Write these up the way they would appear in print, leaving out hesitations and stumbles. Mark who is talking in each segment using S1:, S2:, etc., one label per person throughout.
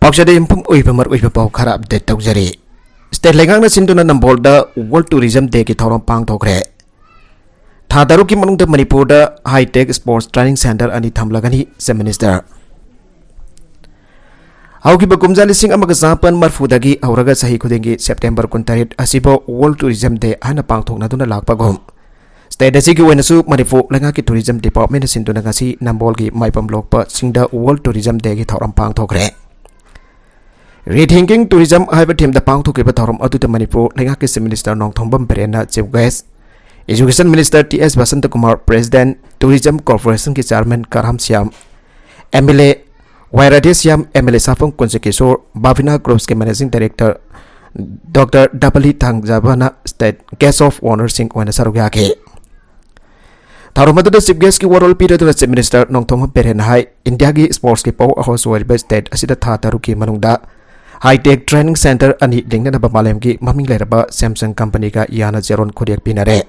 S1: Paksade impum uipamar uipapau khara update tawjari. State lengang sinduna nambolda World Tourism Day ki thorom pang thokre. Tha daru ki manung da Manipur da High Tech Sports Training Center ani thamlagani se minister. Hauki bakumja lising amaga zapan marfudagi auraga sahi khudengi September 28 asibo World Tourism Day ana pang thokna duna lakpa gom. State asigi wenasu Manipur lenga ki Tourism Department sinduna ngasi nambol ki maipam lokpa singda World Tourism Day ki thorom pang thokre. Rethinking Tourism haiba team da pang thokre ba thorom adu da Manipur lenga ki Minister Nong Thombam Berena Chief Guest Education Minister T.S. Basanta Kumar President Tourism Corporation ki Chairman Karham Siam MLA Wairadesyam MLA Safong Konsekesor Bavina Groups ke Managing Director Dr. Dabali Thangjabana State Guest of Honor Singh Wana Sarugya ke Tharomadu da Chief Guest ki warol pira da Chief Minister Nong Thombam Berena hai India ki sports ki pau ahos wariba state asida tha taru ki manungda High Tech Training Center ani lingna na bamalem ki maming leraba Samsung company ka Yana Zeron Kodiak pinare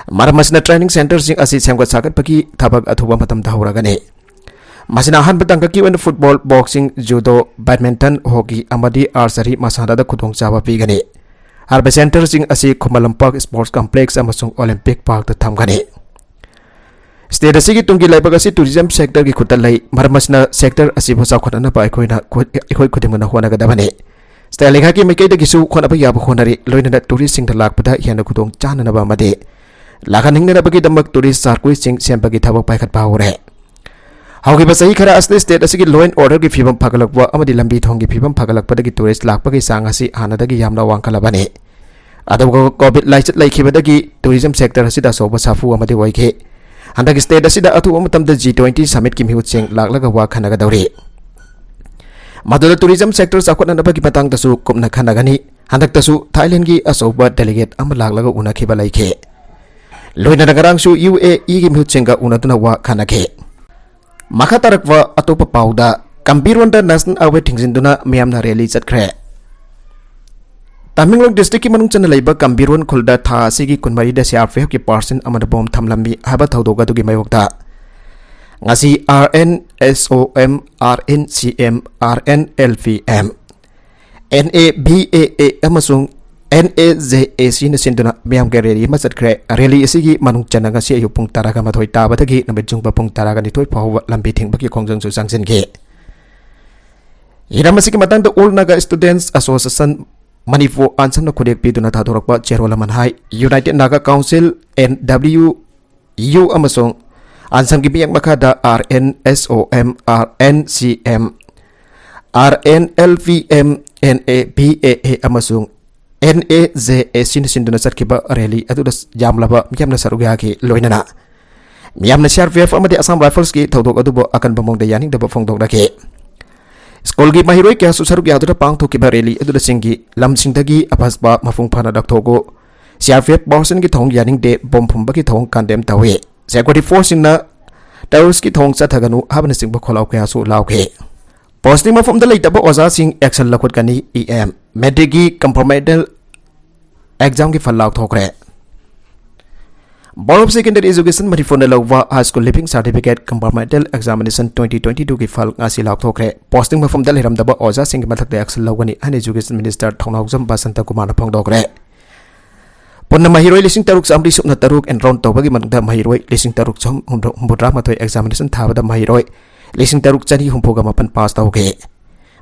S1: Maramasna Training Center sing asi semgat sagat pagi thabak athuba matam dahuragani Masina han batang ki wen football boxing judo badminton hockey amadi archery masada da khudong chawa pigani Harba Center sing asi Khomalam Park Sports Complex amasung Olympic Park ta thamgani State asigi tungi laiba asi tourism sector ki khutalai maramasna sector asi bhosa khona pa ekhoi khudimna hona gadabani State lekha ki mekai da gisu khona ba yab khonari loina da tourist sing da lakpada yana khudong chana na ba made Lakaning na bagi damak tourist sarkui sing sempagi thabak paikat pahore Hauki basahi khara asli state asigi law and order ki phibam phagalakwa amadi lambi thong ki phibam phagalakpada ki tourist lakpagi sangasi hanadagi yamna wangkalabani adago covid laichat laikhibadagi tourism sector asida soba safu amadi waike handagi state asida atu amatamda G20 summit ki mihut sing laklaga wa khanaga dawri madula tourism sector sakotna nabagi patang tasu kumna khanagani handak tasu Thailand ki asoba delegate am laklaga unakhiba laike Loina nagarang su UAE ki mihut singga unatuna wa khanake Makatarakwa atopa pauda Kambirwanda National Highway thingzinduna miyamna rally chatkre Tamenglong district ki manung chana laiba Kambirwan khulda tha asigi kunmari da CRPF ki person amada bom thamlambi haba thaudoga dugi mayokta ngasi RNSOM RNCM RNLVM NABAA amasung NAJAC na sinduna miyam ke rally machatkre rally asigi manung chana ngasi ayupung taraga mathoi tabadagi namejung papung taraga nithoi phawa lambi thingbaki khongjang su sangsin ke Hiramasiki matang the All Naga Students Association Manipur ansam na khudek piduna thadorakpa cherolaman hai United Naga Council NWU amasung ansam ki biyak makada RNSOM RNCM RNLVM NABAA amasung NAJAC na sinduna sarkiba rally atuda jamlaba miyamna sarugya ki loinana miyamna CRPF amadi Assam Rifles ki thodok adubo akan bamongda yaning daba phongdok dake Skol gi mahiroi kya su sarugya atuda pangtho ki rally atuda singgi lamsingdagi apasba mafung phana dakthogo CRPF borsen ki thong yaning de bom phumba ki thong kandem tawe security force na terrorist ki thong chathaganu habna singba kholau kya su lauke Posting ma from the late abo oza sing action lakut kani EM Medigi compromised exam ki falak thokre Board of Secondary Education Manipur Lawwa High School Living Certificate Compromised Examination 2022 ki fal ngasi lak thokre Posting ma from the hiram daba oza sing mathak de action lawani an Education Minister Thongnaujam Basanta Kumar phongdokre Ponna mahiroi lising taruk samri supna taruk enroll tawbagi manungda mahiroi lising taruk chom humbudra mathoi examination thabada mahiroi Lising taruk chani humpoga mapan pass tauke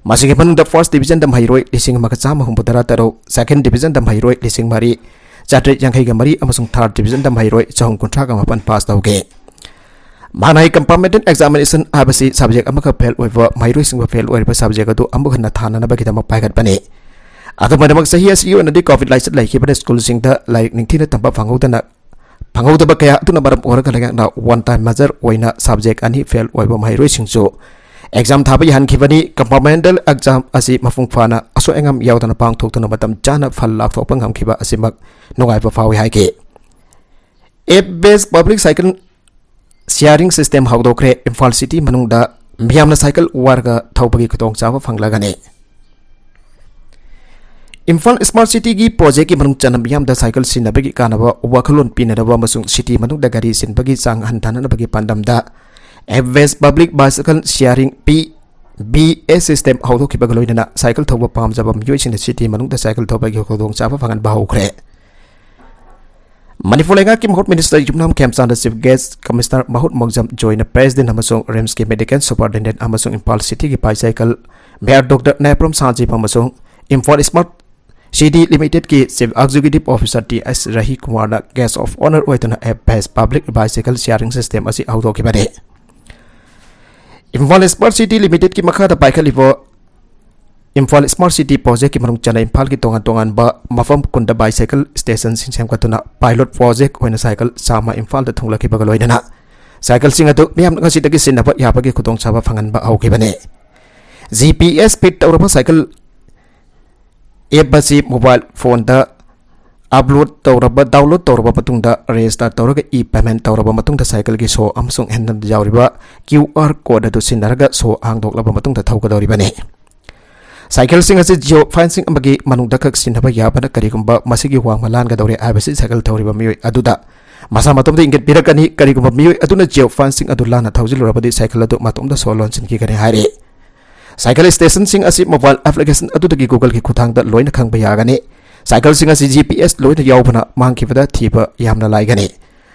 S1: Masige panungda first division dam hairoi lising makachama humpudara taro second division dam hairoi lising mari chatre yanghai ga mari amasung third division dam hairoi chong kuntra ga mapan pass tauke Manai compartment examination abasi subject amaka fail oiwa mairoi singba fail oiba subject adu ambughna thana na bagida mapaigat bane Adamadamak sahi asiyo na di covid license like bane school singda like ningthina tamba phangudana Pangauda kaya tu na baram orang kalagak na one time major oina subject ani fail oiba mahiroi singso exam thaba yan khibani compartmental exam asi mafung phana aso engam yautana pang thok tuna matam chana phal lak thok pangam khiba asimak nongai ba fawi haike app based public cycle sharing system hawdokre Imphal city manungda miyamna cycle warga thawbagi khutong chawa phanglagane Imphal Smart City ki project ki manung chanam yam da cycle sinabagi kanaba wakalon pinadaba masung city manung da gari sinbagi sang hantana na bagi pandam da West Public Bicycle Sharing P BS system how to keep a gloina cycle to palms of using the city manung the cycle to Hodong Java and Bahokre. Manifolenga Kim Hot Minister Jumnam Camps under Chief Guest Commissioner Mahut Mogjam join the President Amazon Remski Medical Superintendent Amazon Impulse City bicycle Mayor Dr. Neprom Sanjip Amazon Import Smart CD Limited ki Chief Executive Officer TS Rahi Kumar na Guest of Honor Waitana App Best Public Bicycle Sharing System asi auto ki bade. Import Smart City Limited ki makha da bicycle ibo Import Smart City Project ki manung chana Impal ki tongan ba mafam kunda bicycle station sing sem katuna pilot project hoina cycle sama Impal da thungla ki bagaloi na cycle sing atu miam nga sita ki sinaba yapa ki khutong chaba phangan ba au ki bane. GPS pit tawraba cycle app basi mobile phone da upload tawraba download tawraba matungda register tawraga e-payment tawraba matungda cycle gi so amsung handam jawriba QR code adu sinaraga so angdoklaba matungda thauka dawribane. Cycle sing as geo fencing amagi manung dakak sinaba yabana karigumba masigi wang malan ga dawre abasi cycle tawriba mioi aduda masa matomda inget birakani karigumba mioi aduna geo fencing adulana thawjilurabadi cycle adu matomda so launch ki gane hari. Cycle station sing asi mobile application adu dagi Google ki khutang da loina khang ba yagani. Cycle sing asi GPS loina yawbana mangkibada thiba yamna laigani.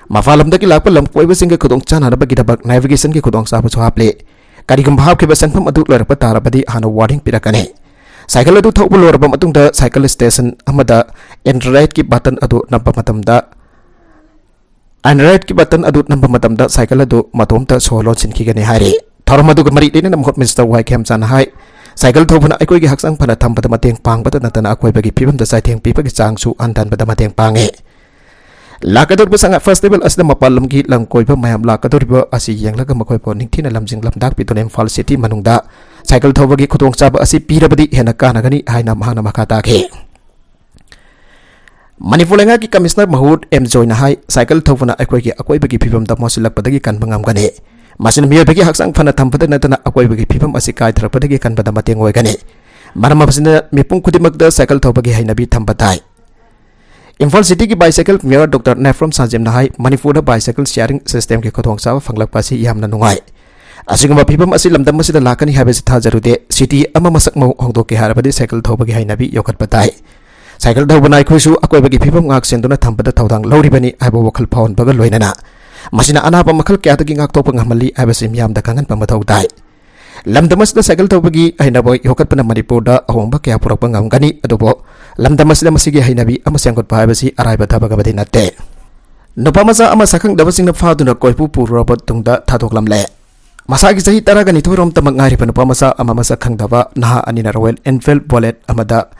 S1: Mafalam dagi lakpa lam koiba sing ka khudong chana ba gidabak navigation ki khudong sa bu haple. Karigum bhab ki ba sanpham adu larpa tarabadi hana warning pirakani. Cycle adu thawbu lorba matungda cycle station amada Android ki button adu namba matamda Android ki button adu namba matamda cycle adu matomta so launch ki gani hari. Tharamadu mari dina namhot Mr. YKM san hai cycle thobuna aikoi gi haksang phana thambada mateng pangbada natana akoi bagi phibam da saitheng pipa gi changsu andan bada mateng pange lakadur basanga festival asda mapalam gi langkoi ba mayam lakadur ba asi yenglaga makoi po ningthina lamjing lamdak pitonem Fall City manungda cycle thoba gi khutong chaba asi pirabadi hena kana gani haina mahana makata ke Manifolenga ki Commissioner Mahut M Joina hai cycle thobuna aikoi gi akoi bagi phibam da mosilak padagi kan bangam gani Masin miyo bagi haksang fana thampada natana akoi bagi phibam asi kai tharapda gi kan bada mateng oi gani marama basina mipung kudimak da cycle thobagi hainabi thambatai Impal City ki bicycle Mayor Dr. Neprom Sanjim nahai Manipur bicycle sharing system ki khothong sa fanglak pasi yamna nungai asiguma phibam asi lamdam masida lakani habesi tha jarude city ama masak mau hongdo ki harabadi cycle thobagi hainabi yokhat patai cycle thobunai khoisu akoi bagi phibam ngak senduna thampada thaudang loribani abo wakhal phawon baga loinana Masina anapa makal kya tagi ngak to pangamali abasi miyam da kangan pamathau dai lamdamas da cycle tawbagi ainaboy yokat pana Manipur da ahongba kya purak pangam gani adobo lamdamas da masigi hainabi amasangkot phabasi araiba thabaga badi natte nopamasa ama sakhang dabasing na phaduna koipu purobot tungda thadok lamle masagi sahi taragani thorom tamang ngari panupamasa ama masakhang daba naha anina Royal Enfield Bullet amada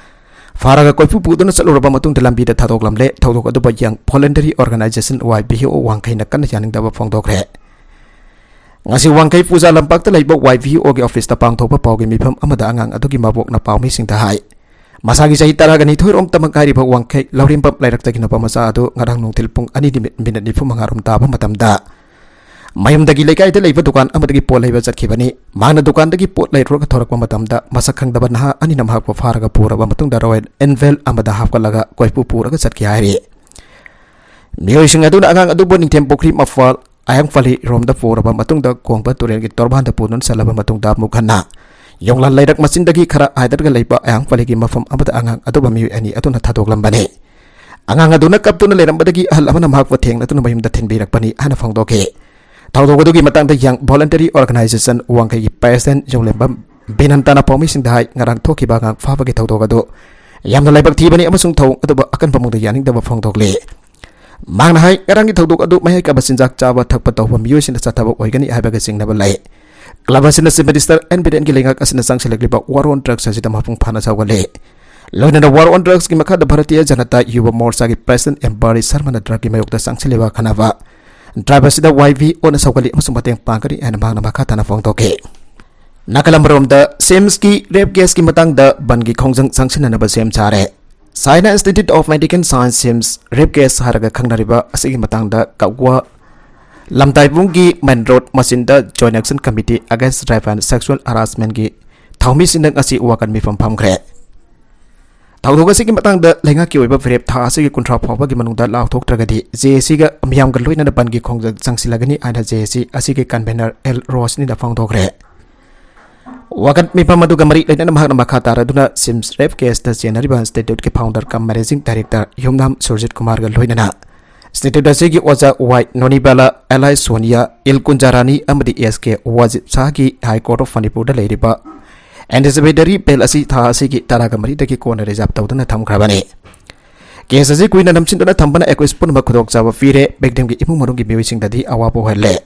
S1: Faraga koipu puduna saluraba matung dalam bida thadok lamle thadok adu yang voluntary organization YVO wangkai na kan janing daba phongdok re ngasi wangkai puja lampak ta laiba YVO ge office ta pangthok pa pawgi mifam amada angang adu gi mabok na pawmi sing ta hai masagi sahi taragani thoirom tamangkari ba wangkai laurim pap lairak ta gi na pamasa adu ngarang nungtil pung ani minute ni fu mangarum ta ba matamda mayam dagi lekai da leiba dukan amadagi pot leiba chatkibani mangna dukan dagi pot leitro ka thorak matamda masakhang daba naha ani nam hak pa faraga pura ba matung da Royal Enfield amada haf ka laga koipu pura ka chatki hari mioi sing adu angang adu boning tem pokri mafal ayang fali rom da pura ba matung da kongba turen gi torban da punun salaba matung da mukhanna yonglan lairak masin dagi khara aidar ga leiba ayang fali gi mafam amada angang adu ba mioi ani adu na thadok lambane angang adu na kaptuna leirambadagi ahal amana mahak wa thengna tu na mayum da thenbirak pani hana phangdoke Taudogodugi matang da yang voluntary organization wangkai president jonglembam binantana pomi sing dai ngarang thoki bagang fabagi taudogado yamna laibak thibani amasung thau aduba akan pamung da yaning da phongdokle mangna hai ngarang gi taudog adu mai ka basinjak chawa thakpa tawba miyo sin chataba oigani habaga singnaba lai klabasin se minister NBDN gi lengak asina sang selekliba war on drugs asita mapung phana sawale loina da war on drugs gi makha da Bharatiya Janata Yuva Morcha gi president Embari Sharma na drug gi mayok da sang seleba khanaba Driver sida YV on sawgali amasung mateng pangkari ana mangna makata na phongtoke nakalamrom da SIMS ki rape case ki matang da bangi khongjang sangsina na ba sem chare China Institute of Medical Science SIMS rape case haraga khangnariba asigi matang da kawwa lamtai bungi main road masinda joint action committee against rape and sexual harassment gi thawmi sindang asi wakan mi phampham khre Taudoga sigi matang da lenga ki oiba verep tha asigi kuntra phawba gi manung da law thok tragadi JC ga miyam ga loina da ban gi khongjang sangsilagani aina JC asigi convener L Rosni da phang thokre Wakat mi pamadu gamari lain na mahak na makata raduna Sims Rep Case na General Institute ke founder kam managing director Yumnam Surjit Kumar ga loinana Institute da segi oza White Nonibala Alai Sonia Il Kunjarani amadi SK wajib sagi High Court of Manipur da leiriba anticipatory bail asi tha asigi tara gamari da ki kona reserve tawdana thamkrabani Case asi kuina namchindana thambana equis pun makhudok jawa fire bekdem ki imu marung ki miwising dadi awapo hele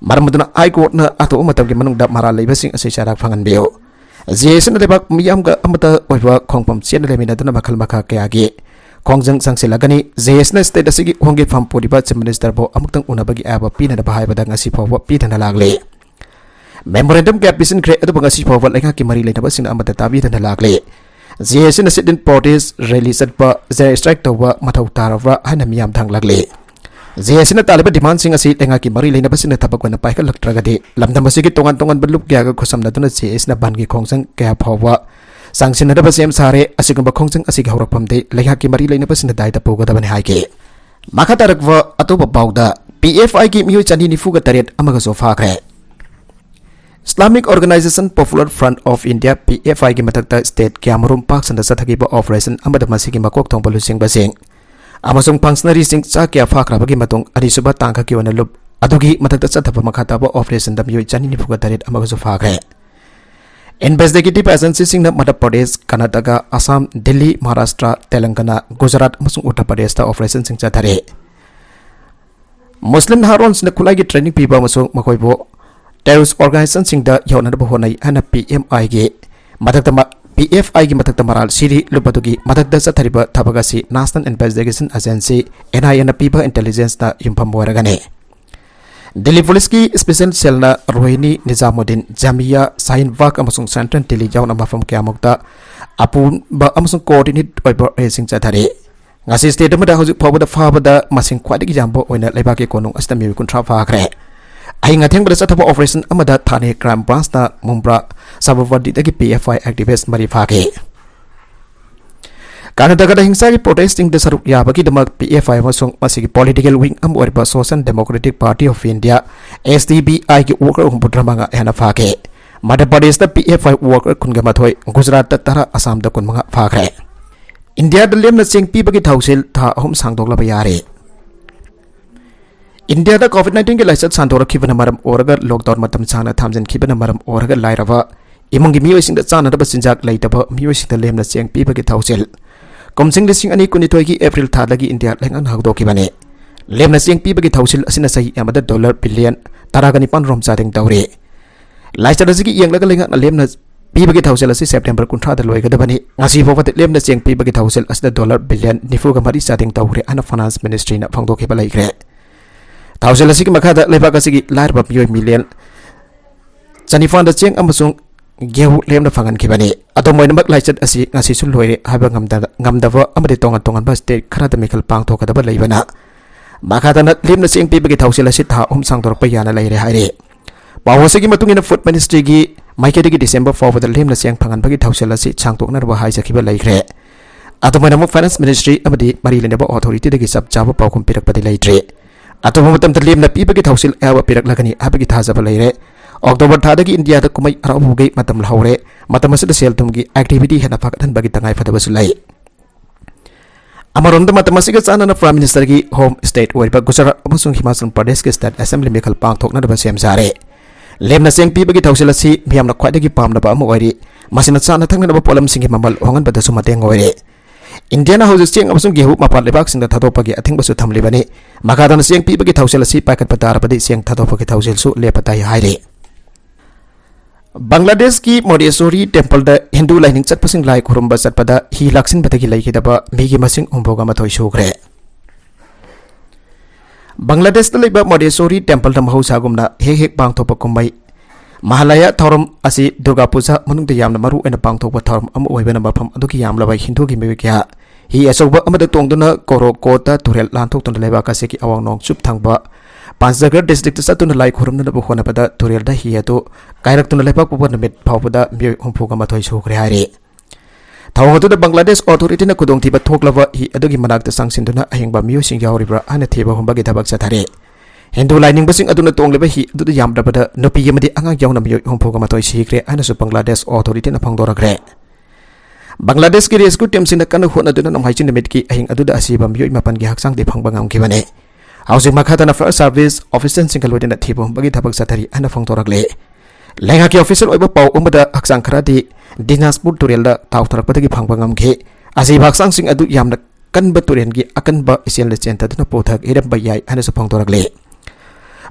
S1: Maramuduna High Court na ato umatam ki manung da mara leibasing asi charak fangan bio JS na debak miyam ga amata oiwa khongpam chen le mina dana bakhal makha kya gi khongjang sangsilagani JS na state asigi hongi pham podiba chief minister bo amuktang unabagi aba pina da bahai badang asi phawa pi thana lagle memorandum gap bisin kre adu bangasi phawa lenga ki mari leina basing amata tabi thana lagle JS na sit in protest release pa zai strike tawa mathau tarawa hana miyam thang lagle JS na taliba demand sing asi lenga ki mari leina basing thabak wana pai ka laktragade lamdam asigi tongan tongan belup kya ga khosam na tuna JS na ban gi khongjang kya phawa sangsin na basem sare asigamba khongjang asigi horak pamde lenga ki mari leina basing dai ta poga da bani haike makatarakwa atoba bauda PFI ki miyo chani ni fuga taret amaga so fakre Islamic Organization Popular Front of India PFI ki matakta state Kyamarum Park sanda sathagiba operation amada masigi makok thong balusing basing amasung functionary sing cha kya fakra bagi matung anisuba tangka ki wana lup adugi matakta chathapa makhata ba operation dam yoi chani ni fuga taret amaga so fakre investigative agency sing na Madhya Pradesh Karnataka Assam Delhi Maharashtra Telangana Gujarat amasung Uttar Pradesh ta operation sing cha thare Muslim Harons na kulai ki training piba amasung makoibo terrorist organization sing da yauna da honai ana PMI ge matakta PFI ki matakta maral siri lupatugi matakta sathariba thabagasi National Investigation Agency NIA na piba intelligence na yumpam waragane Delhi Police ki special cell na Rohini Nizamuddin Jamia Sahin Wak amasung Central Delhi yauna mafam kyamukta apun ba amasung coordinate oiber racing chathare ngasi state ma da hoju phobada fabada masing khwadigi jambo oina lebaki konung astami kuntra fakre Ahinga theng bada chathapa operation amada Thane crime branch na Mumbra Sabawadi dagi PFI activist mari phake Karnataka da hingsa ki protesting da saruk yabagi damak PFI masung masigi political wing am oriba Social Democratic Party of India SDBI ki worker umpudramanga hena phake Madhya Pradesh da PFI worker kunga mathoi Gujarat da tara Assam da kunmanga phakre India da lemna cheng pi bagi thausil tha ahum sangdok la bayare India da COVID-19 ke laisat santora khibana maram oraga lockdown matam chana thamjan khibana maram oraga lairava imongi miyoising da chana da basinjak laitaba miyoising da lemna cheng pi bagi thausil komsing lising ani kunitoi ki April tha lagi India lengan hagdo kibane lemna cheng pi bagi thausil asina sahi amada dollar billion taragani pan rom chading tawre laisat asigi yenglaga lenga lemna pi bagi thausil asi September kuntra da loiga da bani ngasi fawat lemna cheng pi bagi thausil asida dollar billion nifuga mari chading tawre ana finance ministry na phangdo ke balai kre Thausil asigi makada lebak asigi lair bab yoy million chanifan da cheng amasung gehu lemna fangan kibani atom moina mak laichat asi ngasi sul loire haba ngamdawa amade tongan tongan ba state khara da mikal pang thoka da ba leibana makada na lemna cheng pi bagi thausil asi tha sang dor pa yana leire haire bawasigi matungina food ministry gi maikedi gi December 4 da lemna cheng fangan bagi thausil asi changtok na ba haisa kiba leikre atom moina mak finance ministry amadi mari lene ba authority da gi sab jaba paukum pirak padi leitre Atau matam terliam na pipa kita hasil awa pirak lagani apa kita haza balai Oktober thada ki India da kumai arau bugai matam laure matam masuk da sel tumgi activity hena fakatan bagi tangai fada basulai Amaron da matam masuk sana na Prime Minister ki home state wariba Gujarat amasung Himachal Pradesh ki state assembly mekal pang thok na da basem sare lem na seng pipa kita hasil asi miam na khwai da ki pam na ba amu wari masina sana thang na ba polam singi mamal hongan bada sumateng wari Indiana houses cheng amasung gehu mapal lebak sing da thadopagi athing basu thamlibani makadana siang pi bagi thausil asi pakat patar padi siang thadopagi thausil su le patai haire Bangladesh ki Modesori temple da Hindu lining chat pasing lai khurumba chat pada hi laksin batagi lai kidaba migi masing umboga mathoi sugre Bangladesh da leba Modesori temple da mahausa gumna hek bang thopa kumai Mahalaya thorum asi Durga Puja manung de yamna maru ena pangthokpa thorum am oibena mafam aduki yamla bai Hindu gi mewikya hi asoba amada tongduna koro kota turel lanthok ton leba ka seki awang nong chup thangba Panchnagar district satun lai khurum na bukhona pada turel da hi ato kairak tun leba ku ban met phawpada mi humphuga mathoi sukre hari thawngatu da Bangladesh authority na kudong thiba thoklava hi adugi manak ta sangsin duna ahingba miyo sing yauribra ana theba humba gi thabak chathare Hindu lining basing aduna tongleba hi adu yamdabada nopi yamadi angang yauna miyo hompoga matoi sikre aina su Bangladesh authority na phangdorakre Bangladesh ki rescue team sina kana hona duna nam haichin demit ki ahing adu da asiba miyo mapan gi haksang de phangbangam ki bane housing makhata na first service officer single wadina thibo bagi thabak sathari aina phangdorakle lenga ki official oiba pau umada haksang kharadi Dinajpur Turel da tawtharakpadagi phangbangam ki asiba haksang sing adu yamna kanba turen gi akanba isian le chenta duna pothak iram bayai aina su phangdorakle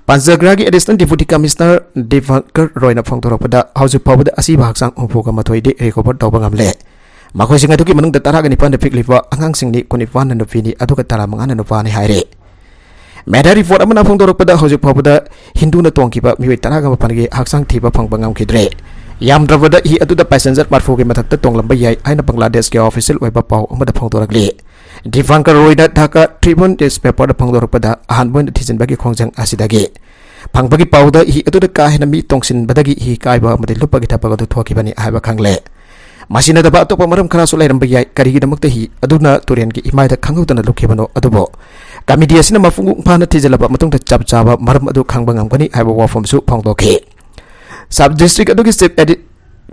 S1: Panjagragi Additional Deputy Commissioner Divankar Roy na phangdorakpada housing pawda asiba haksang hompoga matoi de recover tawbangamle Makoi sing adu ki manung da taraga ni pan de pikliwa angang sing ni kuniwan na nupini adu ka tara mangana nupani haire Meda report amana phangdorakpada housing pawda Hindu na tongkiba miwi taraga mapangi haksang thiba phangbangam kidre Yam dravada hi adu da passenger marfo ge mathakta tonglam bayai aina Bangladesh ke official oiba paw amada phangdorakle Divankar Roy da Dhaka Tribune newspaper da phangdorakpada ahanboin thijin bagi khongjang asidagi phangbagi pawda hi adu da ka hena mi tongsin badagi hi kaiba amadi lupagi thapaga du thokibani haiba khangle Masina da ba to pamaram khara su lairam bayai karigi damakta hi aduna turen gi imai da khangudana lukhibano adubo Kamidi asina mafungu phana thijalaba matung da chapchaba maram adu khangbangam gani haiba wafam su phangdokhe Sub district adu ki chief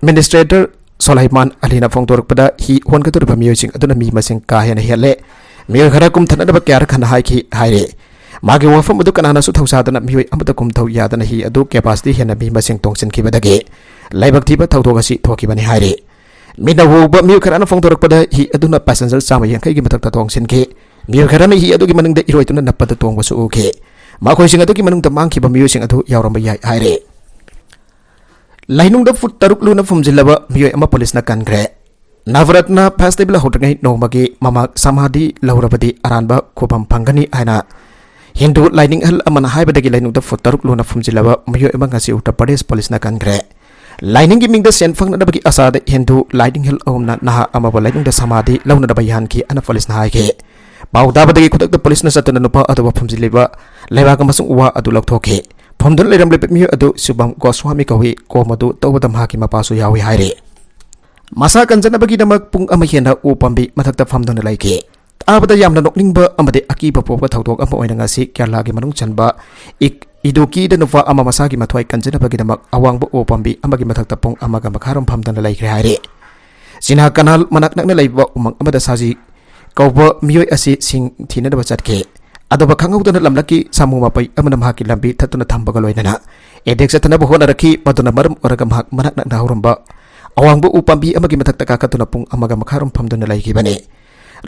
S1: administrator Solaiman Alina phangdorakpada hi hongatur bamiyo sing aduna mi masing ka hena hele mir khara kum thana da kyar khana hai ki haire magi wafam adu kanana su thausadana miwi amata kum thau yadana hi adu capacity hena mi masing tongsin khibadage laibak thiba thauthogasi thokibani haire Mina woba miyo karana phangdorakpada hi aduna passenger sama yang kai gi matak tongsin ke miyo karana hi adu gi manung da iroi tuna nappada tongba su oke makoi sing adu gi manung da mangki ba miyo sing adu yawram bayai haire Lainung da foot taruk luna fumjilaba miyo ama police na kankre Navaratna festival hotangai nomagi mama samadhi laurabadi aranba khobam phangani aina Hindu lining hal amana haibadagi lainung da foot taruk luna fumjilaba miyo ama ngasi Uttar Pradesh police na kankre Lining giming da sen phang na bagi asada Hindu lining hill omna naha amaba lining da samadhi launa da bayan ki ana police na haike bauda badagi khudak da police na satana nupa adu phumjiliba leba ka masung wa adu lokthoke phomdal leram lepek mi adu subam Goswami kawi ko madu tawdam haki mapasu yawi haire masa kanjana bagi damak pung ama hena u pambi mathakta famdon laike abada yamna nokningba amade akiba popka thawdok ama oina ngasi Kerala gi manung chanba Idoki da nufa ama masagi mathwai kanjana bagi damak awangba o pambi amagi mathakta pung amaga makharam phamdan laikre haire Sina kanal manak nakna laiba umang amada saji kauba miyoi asi sing thina da bachatke adoba khangudana lamlaki samu mapai amana mahaki lambi thatuna thambaga loinana edek satana bohona rakhi paduna maram oraga mahak manak nakna hauramba awangba u pambi amagi mathakta ka katuna pung amaga makharam phamdan laiki bane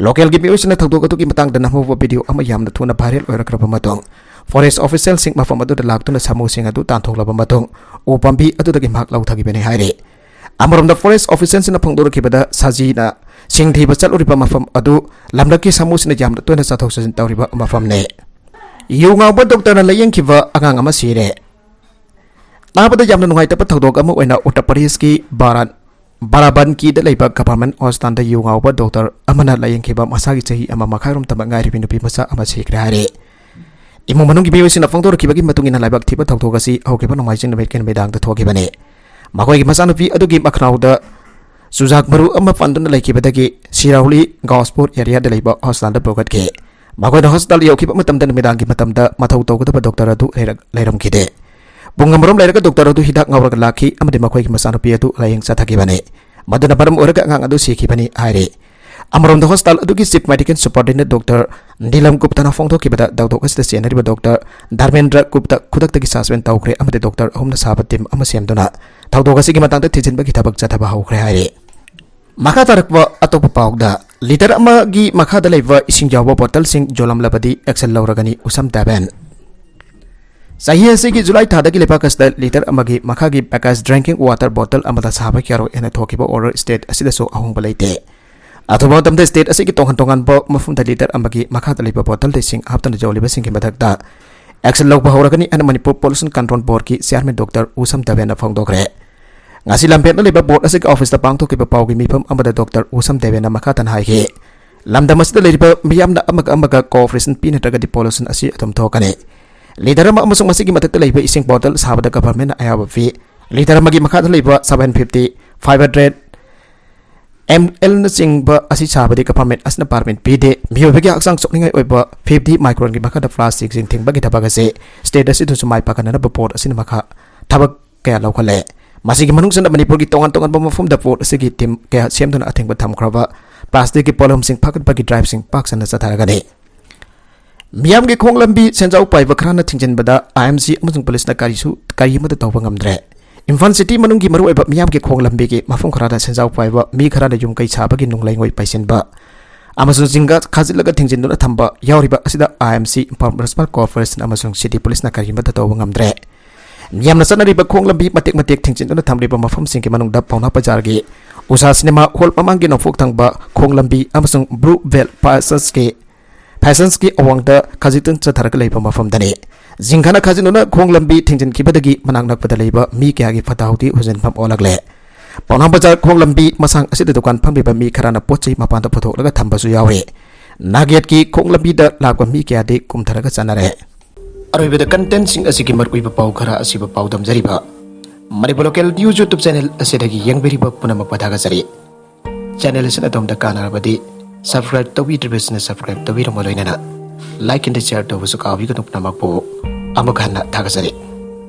S1: Local gi miyoi thakdok atu gi matang da namu video ama yamna thuna viral oirakraba matong Forest official sing mafam adu da laktuna samu sing adu tanthok laba matong u pambi adu da gi mahak lau thagi bane haire Amarom da forest officers na phangdorkibada saji na singthi bachal uriba mafam adu lamlaki samu sina jamna toina sathok sajin tawriba mafam ne yunga ba doctor na layeng khiba angang ama sire nabada jamna nungai ta pathodok ama oina Uttar Pradesh ki Baraban ki da leiba government hospital da yunga ba doctor amana layeng khiba masagi chahi ama makhairum tama ngai ribi nupi masa ama sikra hare imu manung gi biwesina phangdorkiba gi matungina laibak thiba thokthogasi haukiba nungai jin bet ken medang da thokibane Makoi gi masanupi adugi makhnauda Sujak maru ama panduna laikibadagi Sirauli Gauspur area da leiba hospital da bogatke Makoi da hospital yokiba matamda midangi matamda mathau tawgada doctor adu leiram kide Bungamarom leiraga doctor adu hidak ngawraga lakhi amade makoi gi masanupi adu layeng sathakibane maduna baram oraga ngang adu sikibani haire Amarom da hospital adugi chief medical superintendent doctor Nilam Gupta na phongtho kibada dawdok asida senari ba doctor Dharmendra Gupta khudak tagi suspend tawkre amade doctor ahumna sabatim ama semduna thawdok asigi matangda thijin bagi thabak chathaba hawkre haire Makha tarakwa atop pawda liter ama gi makha da leiwa ising jawa bottle sing jolam labadi excel lawragani usam taben Sahi asigi July thada gi lepa kasda liter ama gi makha gi package drinking water bottle amada sahaba kyaro ena thokiba order state asida so ahung balaite Athoba tamda state asigi tongan bo mafum da liter amagi makha da leiba bottle de sing haptan jawliba sing gi mathakta excel lawba hawragani ana Manipur Pollution Control Board ki chairman Dr. Usam Taben na phongdokre Ngasi lampet na liba board asig office da pangtok ki pawgi mipam amada Dr. Usam Taben na makatan haike lamda masda liba miyam na amaga cooperation pin taga di pollution asi atom thokane leader ma amasung masigi matakta liba ising bottle sabada government na ayaba fi leader magi makata liba 750 500 ML na chingba asi chabadi government asna parliament pide miyobagi aksang sokningai oiba 50 micron gi makha da plastic jing thingba gi thabaga se state asi thu sumai pakana na port asina makha thabak kaya laukhale masi gi manung san manipur gi tongan tongan mafum da port asi gi tim kaya semduna athengba thamkhraba plastic gi polom sing phakat bagi drive sing pak sana chatharaga ne miyam gi khong lambi senjau pai bakrana thingjen bada IMC amung police na kari mata tawba ngamdre Imphal City manung gi maru eba miyam gi khong lambi gi mafum khara senjau pai ba mi khara da yum kai chaba gi nunglai ngoi paisen ba amasu jinga khajilaga thingjin duna thamba yauriba asida IMC Imphal Municipal Corporation amasung City Police na kari mata tawba ngamdre miyam na sanari ba khong lambi matek thingjin duna thamri ba mafum sing gi manung da pauna bajar gi Usa Cinema Hall mamang gi nofuk thangba khong lambi amasung Blue Bell Passions ki awangda khajitun chatharaga leiba mafam dani Zingkhana khajinuna khong lambi thingjin kibadagi manang nakpada leiba mi kya gi fatauti hujen pham olagle Pawnang bazar khong lambi masang asida dukan phamliba mi kharana pochai mapanda phothok laga thambasu yawe Naget ki khong lambi da lakwa mi kya de kumtharaga chanare Arobida content sing asigi markuiba pau khara asiba pau damjariba Manipur local news YouTube channel asidagi yangberiba punama pathaga sari Channel asina domda kanarabadi Subscribe to be business subscribe to be like and share to was a copy of Namako Amakana Tagasari.